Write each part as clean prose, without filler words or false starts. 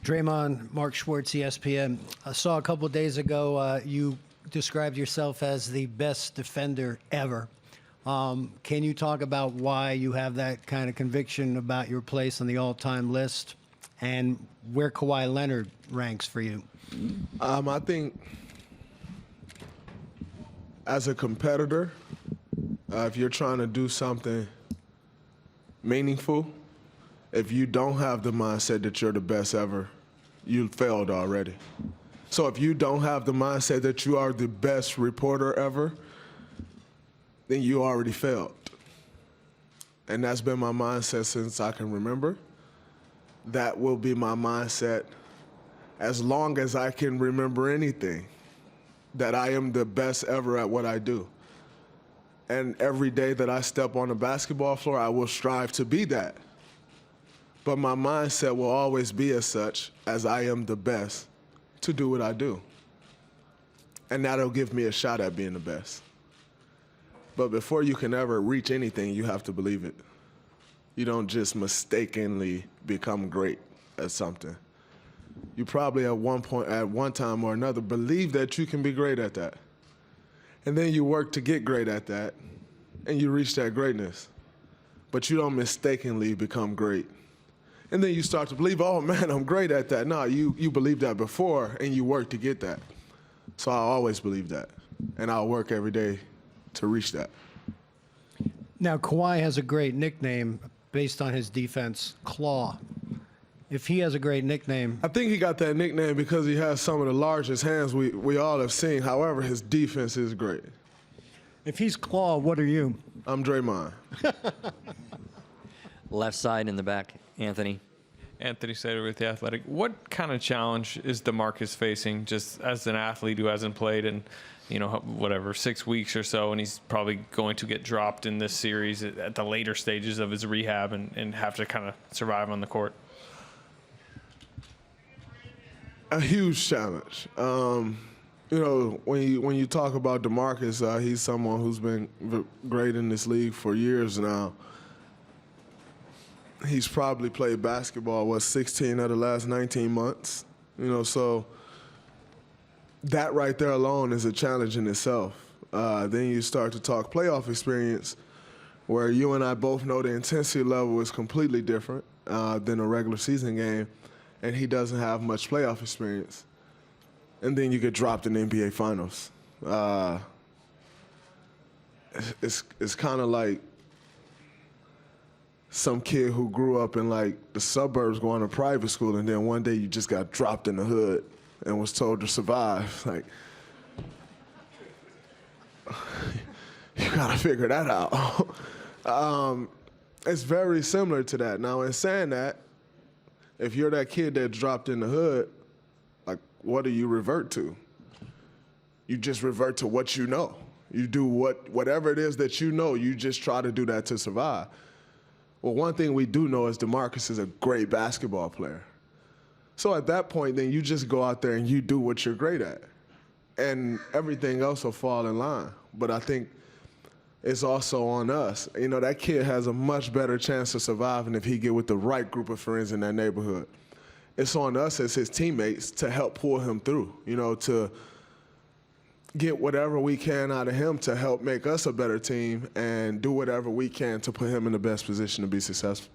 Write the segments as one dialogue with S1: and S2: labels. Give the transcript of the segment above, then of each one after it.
S1: Draymond, Mark Schwartz, ESPN. I saw a couple days ago you described yourself as the best defender ever. Can you talk about why you have that kind of conviction about your place on the all-time list and where Kawhi Leonard ranks for you?
S2: I think as a competitor, if you're trying to do something meaningful, if you don't have the mindset that you're the best ever, you failed already. So if you don't have the mindset that you are the best reporter ever, then you already failed. And that's been my mindset since I can remember. That will be my mindset as long as I can remember anything, that I am the best ever at what I do. And every day that I step on the basketball floor, I will strive to be that. But my mindset will always be as such, as I am the best to do what I do. And that'll give me a shot at being the best. But before you can ever reach anything, you have to believe it. You don't just mistakenly become great at something. You probably at one time or another, believe that you can be great at that. And then you work to get great at that, and you reach that greatness. But you don't mistakenly become great. And then you start to believe, oh man, I'm great at that. No, you believed that before, and you work to get that. So I always believe that, and I'll work every day to reach that.
S1: Now, Kawhi has a great nickname based on his defense, Claw. If he has a great nickname...
S2: I think he got that nickname because he has some of the largest hands we all have seen. However, his defense is great.
S1: If he's Claw, what are you?
S2: I'm Draymond.
S3: Left side in the back, Anthony.
S4: Anthony Sater with The Athletic. What kind of challenge is DeMarcus facing just as an athlete who hasn't played in, whatever, 6 weeks or so, and he's probably going to get dropped in this series at the later stages of his rehab and have to kind of survive on the court?
S2: A huge challenge. When you talk about DeMarcus, he's someone who's been great in this league for years now. He's probably played basketball, 16 of the last 19 months. So that right there alone is a challenge in itself. Then you start to talk playoff experience, where you and I both know the intensity level is completely different than a regular season game, and he doesn't have much playoff experience. And then you get dropped in the NBA Finals. It's kind of like some kid who grew up in the suburbs going to private school, and then one day you just got dropped in the hood and was told to survive. You gotta figure that out. It's very similar to that. Now, in saying that, if you're that kid that dropped in the hood, what do you revert to? You just revert to what you know. You do whatever it is that you know, you just try to do that to survive. Well, one thing we do know is DeMarcus is a great basketball player. So at that point, then you just go out there and you do what you're great at. And everything else will fall in line. But I think it's also on us. That kid has a much better chance of surviving if he get with the right group of friends in that neighborhood. It's on us as his teammates to help pull him through, to get whatever we can out of him to help make us a better team and do whatever we can to put him in the best position to be successful.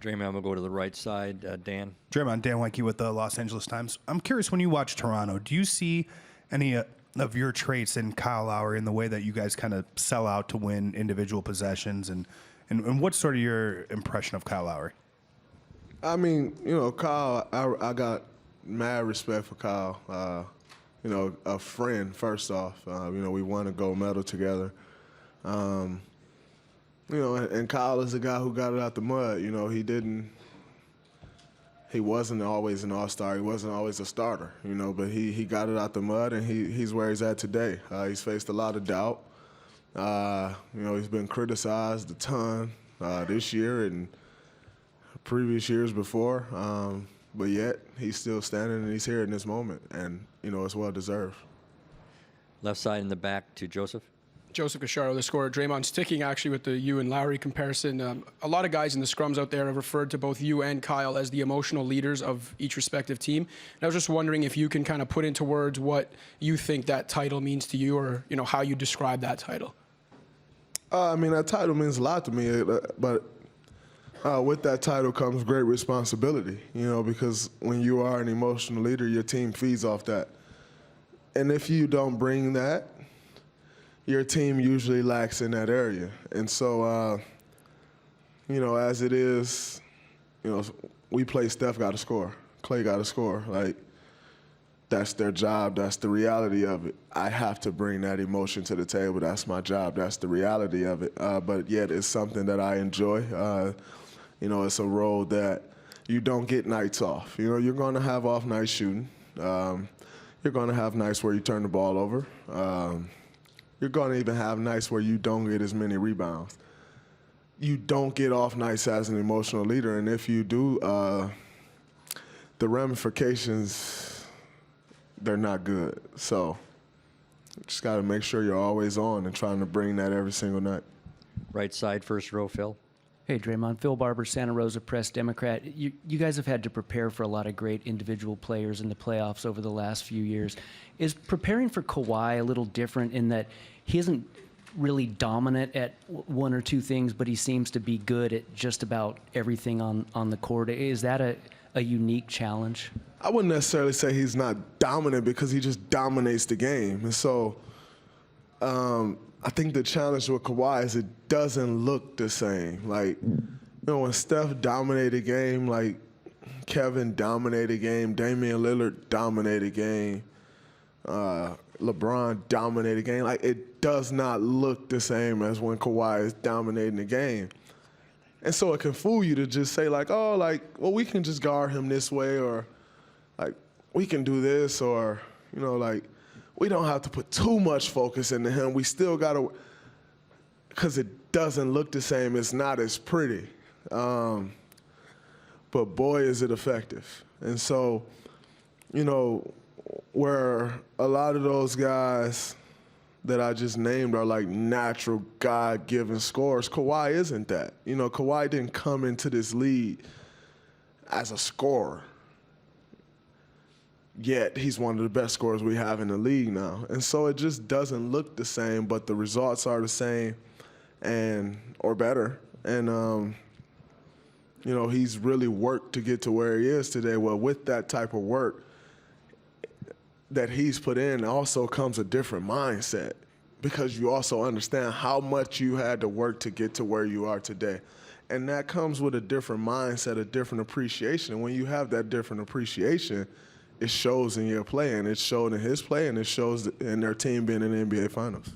S3: Draymond, we'll go to the right side. Dan.
S5: Draymond, Dan Weinke with the Los Angeles Times. I'm curious, when you watch Toronto, do you see any of your traits in Kyle Lowry in the way that you guys kind of sell out to win individual possessions? And what's sort of your impression of Kyle Lowry?
S2: I mean, Kyle, I got mad respect for Kyle. A friend, first off. We won a gold medal together. And Kyle is a guy who got it out the mud. He wasn't always an all-star. He wasn't always a starter, but he got it out the mud, and he's where he's at today. He's faced a lot of doubt. He's been criticized a ton this year and previous years before, but yet he's still standing and he's here in this moment, and it's well deserved.
S3: Left side in the back to Joseph.
S6: Joseph Gacharo, the scorer. Draymond, sticking actually with the you and Lowry comparison. A lot of guys in the scrums out there have referred to both you and Kyle as the emotional leaders of each respective team. And I was just wondering if you can kind of put into words what you think that title means to you, or how you describe that title.
S2: I mean, that title means a lot to me, but with that title comes great responsibility, because when you are an emotional leader, your team feeds off that. And if you don't bring that, your team usually lacks in that area. And so, as it is, we play Steph got to score, Clay got to score. Like, that's their job. That's the reality of it. I have to bring that emotion to the table. That's my job. That's the reality of it. But yet it's something that I enjoy. It's a role that you don't get nights off. You're going to have off nights shooting. You're going to have nights where you turn the ball over. You're going to even have nights where you don't get as many rebounds. You don't get off nights as an emotional leader, and if you do, the ramifications, they're not good. So just got to make sure you're always on and trying to bring that every single night.
S3: Right side, first row, Phil.
S7: Hey, Draymond. Phil Barber, Santa Rosa Press Democrat. You guys have had to prepare for a lot of great individual players in the playoffs over the last few years. Is preparing for Kawhi a little different in that he isn't really dominant at one or two things, but he seems to be good at just about everything on the court? Is that a unique challenge?
S2: I wouldn't necessarily say he's not dominant because he just dominates the game. And so I think the challenge with Kawhi is it doesn't look the same. Like, when Steph dominated a game, like Kevin dominated a game, Damian Lillard dominated a game, LeBron dominated a game, like it does not look the same as when Kawhi is dominating the game. And so it can fool you to just say well, we can just guard him this way, or like we can do this, or, we don't have to put too much focus into him. We still got to, because it doesn't look the same. It's not as pretty. But boy, is it effective. And so, where a lot of those guys that I just named are like natural God-given scorers, Kawhi isn't that. Kawhi didn't come into this league as a scorer. Yet he's one of the best scorers we have in the league now. And so it just doesn't look the same, but the results are the same or better. And, he's really worked to get to where he is today. Well, with that type of work that he's put in also comes a different mindset, because you also understand how much you had to work to get to where you are today. And that comes with a different mindset, a different appreciation. And when you have that different appreciation, it shows in your play, and it showed in his play, and it shows in their team being in the NBA Finals.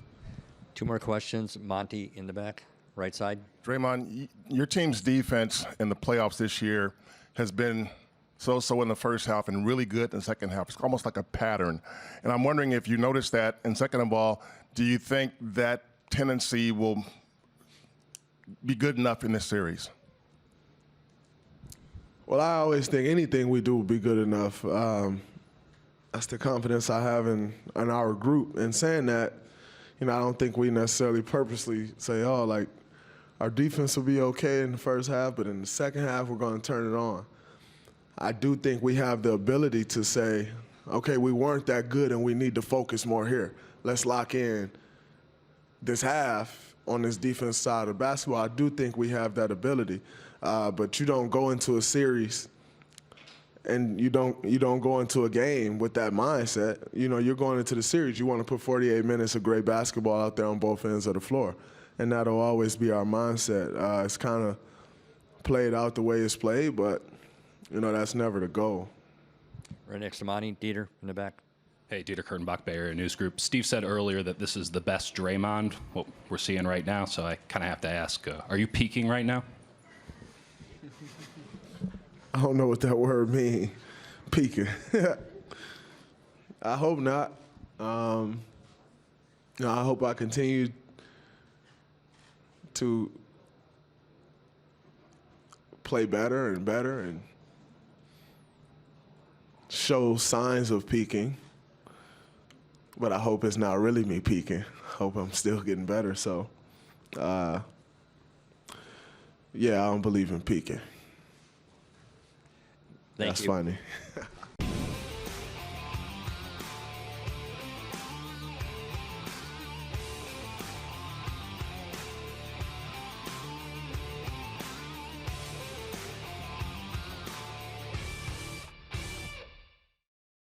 S3: Two more questions. Monty in the back, right side.
S8: Draymond, your team's defense in the playoffs this year has been so-so in the first half and really good in the second half. It's almost like a pattern. And I'm wondering if you noticed that. And second of all, do you think that tendency will be good enough in this series?
S2: Well, I always think anything we do will be good enough. That's the confidence I have in our group. And saying that, I don't think we necessarily purposely say, our defense will be okay in the first half, but in the second half, we're going to turn it on. I do think we have the ability to say, okay, we weren't that good and we need to focus more here. Let's lock in this half on this defense side of basketball. I do think we have that ability. But you don't go into a series and you don't go into a game with that mindset. You're going into the series. You want to put 48 minutes of great basketball out there on both ends of the floor. And that'll always be our mindset. It's kind of played out the way it's played, but, that's never the goal.
S3: Right next to Monty, Dieter in the back.
S9: Hey, Dieter Kurtenbach, Bay Area News Group. Steve said earlier that this is the best Draymond, what we're seeing right now, so I kind of have to ask, are you peaking right now?
S2: I don't know what that word means, peaking. I hope not. I hope I continue to play better and show signs of peaking. but I hope it's not really me peaking. Hope I'm still getting better. So, yeah, I don't believe in peaking.
S3: Thank
S2: That's
S3: you.
S2: funny.